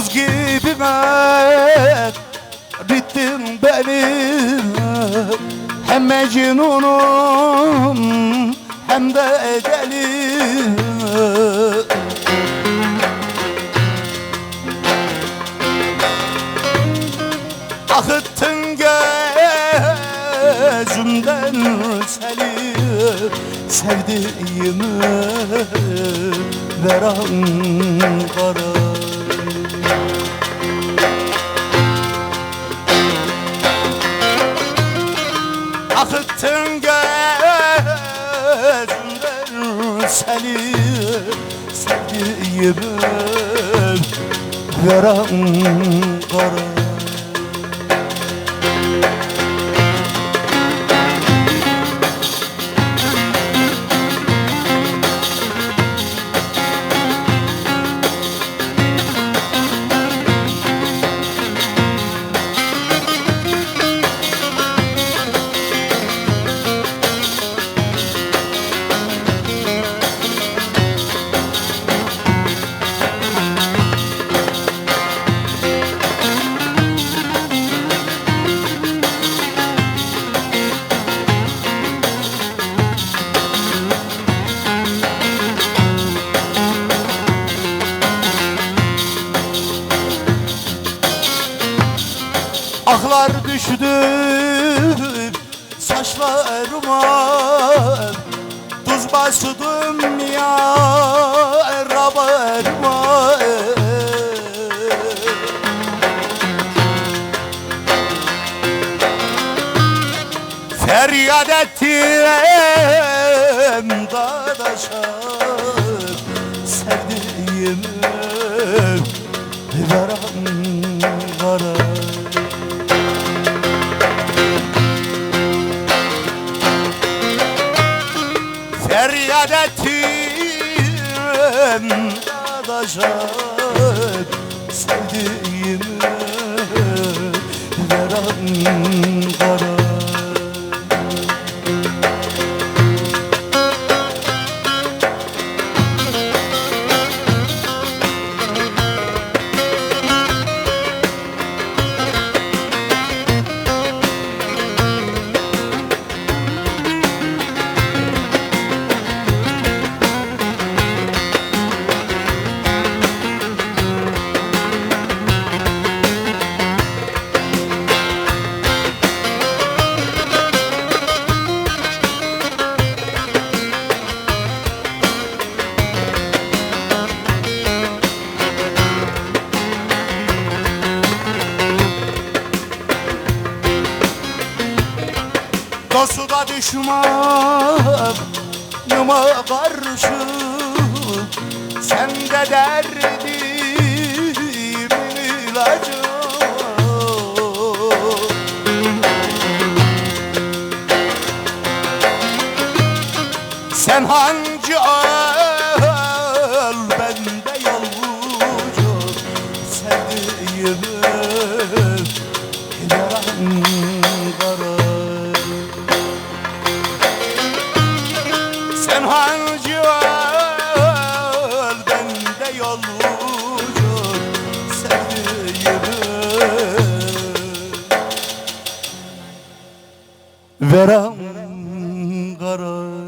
Buz gibi bittin benim. Hem Mecnun'um hem de deli. Akıttın gözümden seni, sevdiğimi ver Ankara. Akıttın gözümden seni, sevdiğimi ver Ankara. Aklar düştü saçlarıma, tuz bastım ya rabarıma. Feryat ettim dadaşa, sevdiğimi ver Ankara. Feryat ettim dadaşa, sevdiğimi ver Ankara. Dostu da düşmanıma karşı, sen de derdimin ilacı. Sen hancı öl, ben de yolcu, sevdiğimi ver Ankara. Sen hancı öl, ben de yolcu, sevdiğimi ver Ankara.